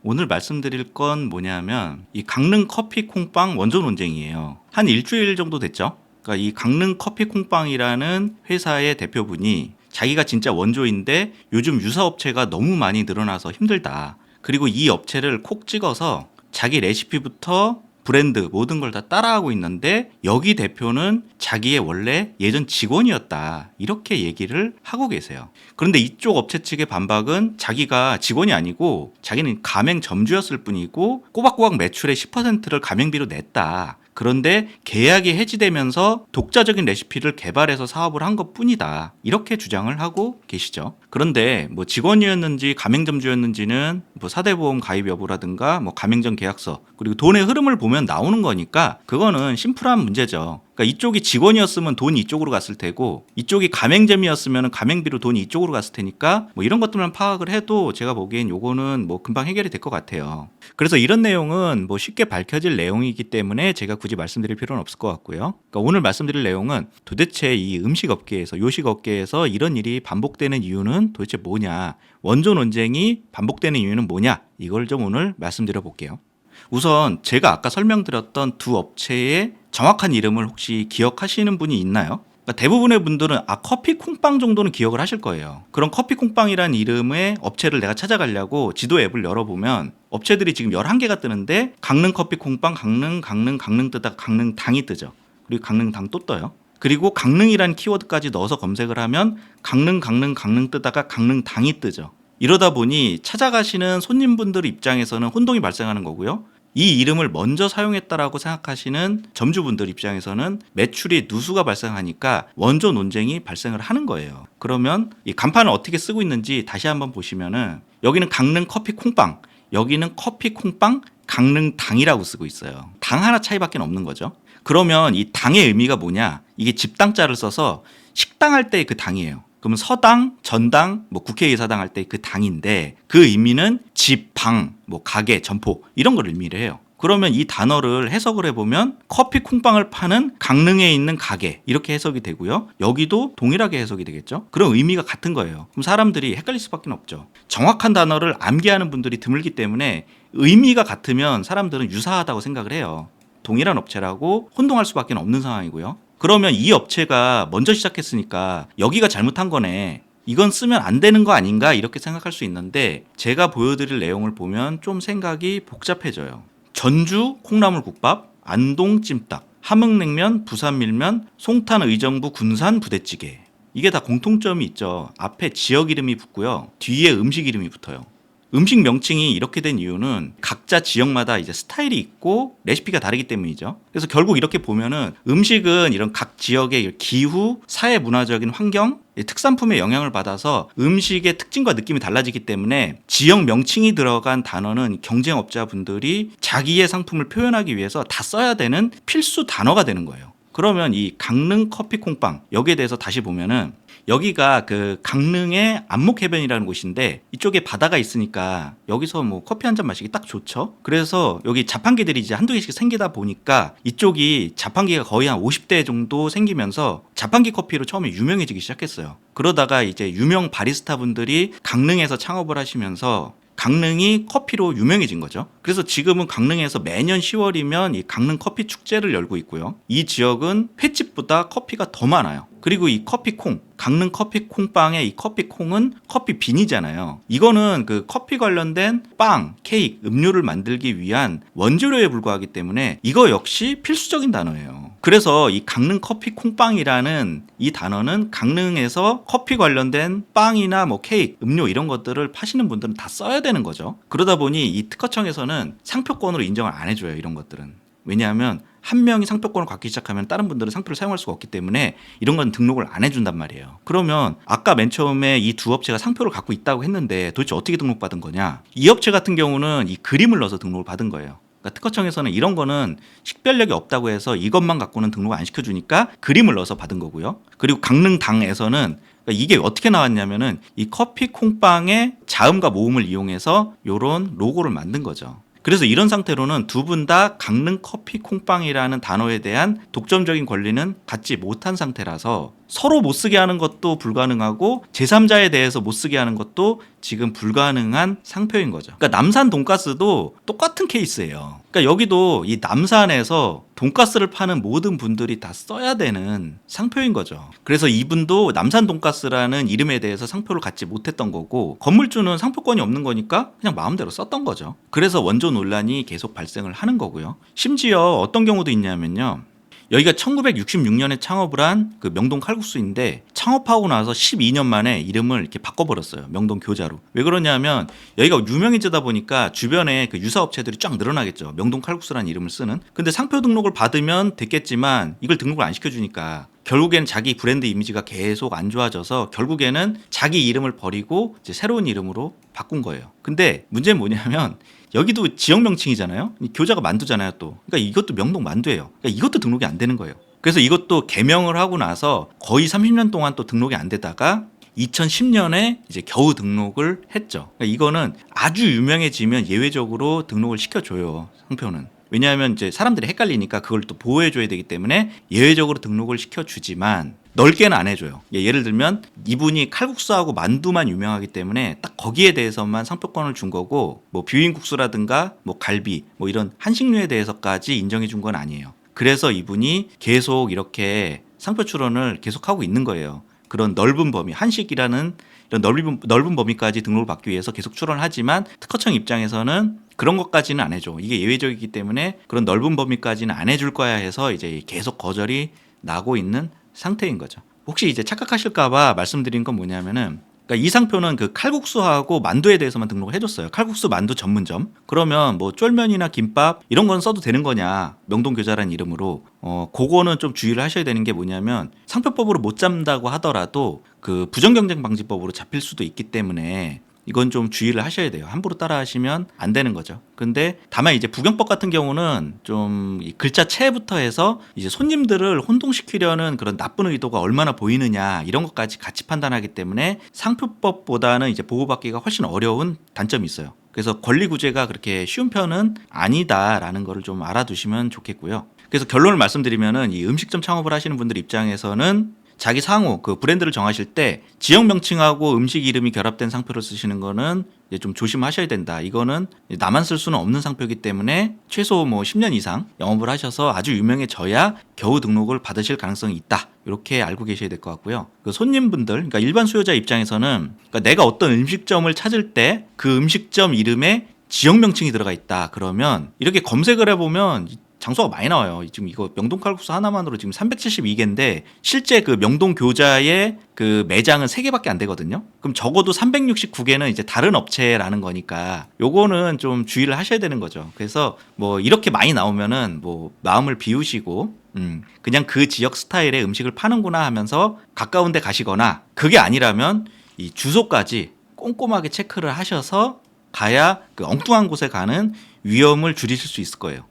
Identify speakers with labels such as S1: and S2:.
S1: 오늘 말씀드릴 건 뭐냐면 이 강릉 커피 콩빵 원조 논쟁이에요. 한 일주일 정도 됐죠. 그러니까 이 강릉 커피 콩빵이라는 회사의 대표분이 자기가 진짜 원조인데 요즘 유사업체가 너무 많이 늘어나서 힘들다. 그리고 이 업체를 콕 찍어서 자기 레시피부터 브랜드 모든 걸 다 따라하고 있는데 여기 대표는 자기의 원래 예전 직원이었다. 이렇게 얘기를 하고 계세요. 그런데 이쪽 업체 측의 반박은 자기가 직원이 아니고 자기는 가맹 점주였을 뿐이고 꼬박꼬박 매출의 10%를 가맹비로 냈다. 그런데 계약이 해지되면서 독자적인 레시피를 개발해서 사업을 한 것뿐이다. 이렇게 주장을 하고 계시죠. 그런데 뭐 직원이었는지 가맹점주였는지는 뭐 사대보험 가입 여부라든가 뭐 가맹점 계약서 그리고 돈의 흐름을 보면 나오는 거니까 그거는 심플한 문제죠. 그러니까 이쪽이 직원이었으면 돈이 이쪽으로 갔을 테고 이쪽이 가맹점이었으면 가맹비로 돈이 이쪽으로 갔을 테니까 뭐 이런 것들만 파악을 해도 제가 보기엔 요거는 뭐 금방 해결이 될 것 같아요. 그래서 이런 내용은 뭐 쉽게 밝혀질 내용이기 때문에 제가 굳이 말씀드릴 필요는 없을 것 같고요. 그러니까 오늘 말씀드릴 내용은 도대체 이 음식업계에서 요식업계에서 이런 일이 반복되는 이유는 도대체 뭐냐, 원조 논쟁이 반복되는 이유는 뭐냐, 이걸 좀 오늘 말씀드려 볼게요. 우선 제가 아까 설명드렸던 두 업체의 정확한 이름을 혹시 기억하시는 분이 있나요? 그러니까 대부분의 분들은 커피 콩빵 정도는 기억을 하실 거예요. 그런 커피 콩빵이라는 이름의 업체를 내가 찾아가려고 지도 앱을 열어보면 업체들이 지금 11개가 뜨는데 강릉 커피 콩빵, 강릉 뜨다가 강릉당이 뜨죠. 그리고 강릉당 또 떠요. 그리고 강릉이라는 키워드까지 넣어서 검색을 하면 강릉 뜨다가 강릉당이 뜨죠. 이러다 보니 찾아가시는 손님분들 입장에서는 혼동이 발생하는 거고요. 이 이름을 먼저 사용했다라고 생각하시는 점주분들 입장에서는 매출이 누수가 발생하니까 원조 논쟁이 발생을 하는 거예요. 그러면 이 간판을 어떻게 쓰고 있는지 다시 한번 보시면은 여기는 강릉 커피 콩빵, 여기는 커피 콩빵 강릉당이라고 쓰고 있어요. 당 하나 차이밖에 없는 거죠. 그러면 이 당의 의미가 뭐냐? 이게 집당자를 써서 식당 할 때 그 당이에요. 그러면 서당, 전당, 뭐 국회의사당 할 때 그 당인데 그 의미는 집, 방, 뭐 가게, 점포 이런 걸 의미를 해요. 그러면 이 단어를 해석을 해보면 커피 콩빵을 파는 강릉에 있는 가게 이렇게 해석이 되고요. 여기도 동일하게 해석이 되겠죠. 그런 의미가 같은 거예요. 그럼 사람들이 헷갈릴 수밖에 없죠. 정확한 단어를 암기하는 분들이 드물기 때문에 의미가 같으면 사람들은 유사하다고 생각을 해요. 동일한 업체라고 혼동할 수밖에 없는 상황이고요. 그러면 이 업체가 먼저 시작했으니까 여기가 잘못한 거네. 이건 쓰면 안 되는 거 아닌가 이렇게 생각할 수 있는데 제가 보여드릴 내용을 보면 좀 생각이 복잡해져요. 전주 콩나물국밥, 안동 찜닭, 함흥냉면, 부산밀면, 송탄 의정부 군산 부대찌개. 이게 다 공통점이 있죠. 앞에 지역 이름이 붙고요. 뒤에 음식 이름이 붙어요. 음식 명칭이 이렇게 된 이유는 각자 지역마다 이제 스타일이 있고 레시피가 다르기 때문이죠. 그래서 결국 이렇게 보면은 음식은 이런 각 지역의 기후, 사회 문화적인 환경, 특산품의 영향을 받아서 음식의 특징과 느낌이 달라지기 때문에 지역 명칭이 들어간 단어는 경쟁업자분들이 자기의 상품을 표현하기 위해서 다 써야 되는 필수 단어가 되는 거예요. 그러면 이 강릉 커피 콩빵 여기에 대해서 다시 보면은 여기가 그 강릉의 안목해변이라는 곳인데 이쪽에 바다가 있으니까 여기서 뭐 커피 한 잔 마시기 딱 좋죠. 그래서 여기 자판기들이 이제 한두 개씩 생기다 보니까 이쪽이 자판기가 거의 한 50대 정도 생기면서 자판기 커피로 처음에 유명해지기 시작했어요. 그러다가 이제 유명 바리스타 분들이 강릉에서 창업을 하시면서 강릉이 커피로 유명해진 거죠. 그래서 지금은 강릉에서 매년 10월이면 이 강릉 커피 축제를 열고 있고요. 이 지역은 횟집보다 커피가 더 많아요. 그리고 이 커피콩, 강릉 커피콩빵의 이 커피콩은 커피빈이잖아요. 이거는 그 커피 관련된 빵, 케이크, 음료를 만들기 위한 원재료에 불과하기 때문에 이거 역시 필수적인 단어예요. 그래서 이 강릉 커피콩빵이라는 이 단어는 강릉에서 커피 관련된 빵이나 뭐 케이크, 음료 이런 것들을 파시는 분들은 다 써야 되는 거죠. 그러다 보니 이 특허청에서는 상표권으로 인정을 안 해줘요. 이런 것들은. 왜냐하면 한 명이 상표권을 갖기 시작하면 다른 분들은 상표를 사용할 수가 없기 때문에 이런 건 등록을 안 해준단 말이에요. 그러면 아까 맨 처음에 이 두 업체가 상표를 갖고 있다고 했는데 도대체 어떻게 등록받은 거냐? 이 업체 같은 경우는 이 그림을 넣어서 등록을 받은 거예요. 그러니까 특허청에서는 이런 거는 식별력이 없다고 해서 이것만 갖고는 등록을 안 시켜주니까 그림을 넣어서 받은 거고요. 그리고 강릉당에서는 그러니까 이게 어떻게 나왔냐면은 이 커피 콩빵의 자음과 모음을 이용해서 이런 로고를 만든 거죠. 그래서 이런 상태로는 두 분 다 강릉 커피 콩빵이라는 단어에 대한 독점적인 권리는 갖지 못한 상태라서 서로 못 쓰게 하는 것도 불가능하고 제3자에 대해서 못 쓰게 하는 것도 지금 불가능한 상표인 거죠. 그러니까 남산 돈가스도 똑같은 케이스예요. 그러니까 여기도 이 남산에서 돈가스를 파는 모든 분들이 다 써야 되는 상표인 거죠. 그래서 이분도 남산 돈가스라는 이름에 대해서 상표를 갖지 못했던 거고, 건물주는 상표권이 없는 거니까 그냥 마음대로 썼던 거죠. 그래서 원조 논란이 계속 발생을 하는 거고요. 심지어 어떤 경우도 있냐면요. 여기가 1966년에 창업을 한 그 명동 칼국수인데, 창업하고 나서 12년 만에 이름을 이렇게 바꿔버렸어요. 명동 교자로. 왜 그러냐면 여기가 유명해지다 보니까 주변에 그 유사업체들이 쫙 늘어나겠죠. 명동 칼국수라는 이름을 쓰는. 근데 상표 등록을 받으면 됐겠지만 이걸 등록을 안 시켜주니까 결국에는 자기 브랜드 이미지가 계속 안 좋아져서 결국에는 자기 이름을 버리고 이제 새로운 이름으로 바꾼 거예요. 근데 문제는 뭐냐면 여기도 지역 명칭이잖아요. 교자가 만두잖아요, 또. 그러니까 이것도 명동 만두예요. 그러니까 이것도 등록이 안 되는 거예요. 그래서 이것도 개명을 하고 나서 거의 30년 동안 또 등록이 안 되다가 2010년에 이제 겨우 등록을 했죠. 그러니까 이거는 아주 유명해지면 예외적으로 등록을 시켜줘요, 상표는. 왜냐하면 이제 사람들이 헷갈리니까 그걸 또 보호해줘야 되기 때문에 예외적으로 등록을 시켜주지만 넓게는 안 해줘요. 예를 들면 이분이 칼국수하고 만두만 유명하기 때문에 딱 거기에 대해서만 상표권을 준 거고, 뭐 비빔국수라든가 뭐 갈비 뭐 이런 한식류에 대해서까지 인정해 준 건 아니에요. 그래서 이분이 계속 이렇게 상표 출원을 계속하고 있는 거예요. 그런 넓은 범위, 한식이라는 이런 넓은 범위까지 등록을 받기 위해서 계속 출원을 하지만 특허청 입장에서는 그런 것까지는 안 해줘. 이게 예외적이기 때문에 그런 넓은 범위까지는 안 해줄 거야 해서 이제 계속 거절이 나고 있는 상태인 거죠. 혹시 이제 착각하실까봐 말씀드린 건 뭐냐면은, 그러니까 이 상표는 그 칼국수하고 만두에 대해서만 등록을 해줬어요. 칼국수 만두 전문점. 그러면 뭐 쫄면이나 김밥 이런 건 써도 되는 거냐, 명동교자라는 이름으로. 그거는 좀 주의를 하셔야 되는 게 뭐냐면, 상표법으로 못 잡는다고 하더라도 그 부정경쟁방지법으로 잡힐 수도 있기 때문에 이건 좀 주의를 하셔야 돼요. 함부로 따라하시면 안 되는 거죠. 근데 다만 이제 부경법 같은 경우는 좀 이 글자체부터 해서 이제 손님들을 혼동시키려는 그런 나쁜 의도가 얼마나 보이느냐 이런 것까지 같이 판단하기 때문에 상표법보다는 이제 보호받기가 훨씬 어려운 단점이 있어요. 그래서 권리 구제가 그렇게 쉬운 편은 아니다라는 거를 좀 알아두시면 좋겠고요. 그래서 결론을 말씀드리면은 이 음식점 창업을 하시는 분들 입장에서는 자기 상호 그 브랜드를 정하실 때 지역 명칭하고 음식 이름이 결합된 상표를 쓰시는 거는 이제 좀 조심하셔야 된다. 이거는 나만 쓸 수는 없는 상표이기 때문에 최소 뭐 10년 이상 영업을 하셔서 아주 유명해져야 겨우 등록을 받으실 가능성이 있다. 이렇게 알고 계셔야 될 것 같고요. 그 손님분들, 그러니까 일반 수요자 입장에서는 그러니까 내가 어떤 음식점을 찾을 때 그 음식점 이름에 지역 명칭이 들어가 있다. 그러면 이렇게 검색을 해보면 장소가 많이 나와요. 지금 이거 명동 칼국수 하나만으로 지금 372개인데 실제 그 명동 교자의 그 매장은 3개밖에 안 되거든요. 그럼 적어도 369개는 이제 다른 업체라는 거니까 요거는 좀 주의를 하셔야 되는 거죠. 그래서 뭐 이렇게 많이 나오면은 뭐 마음을 비우시고 그냥 그 지역 스타일의 음식을 파는구나 하면서 가까운 데 가시거나, 그게 아니라면 이 주소까지 꼼꼼하게 체크를 하셔서 가야 그 엉뚱한 곳에 가는 위험을 줄이실 수 있을 거예요.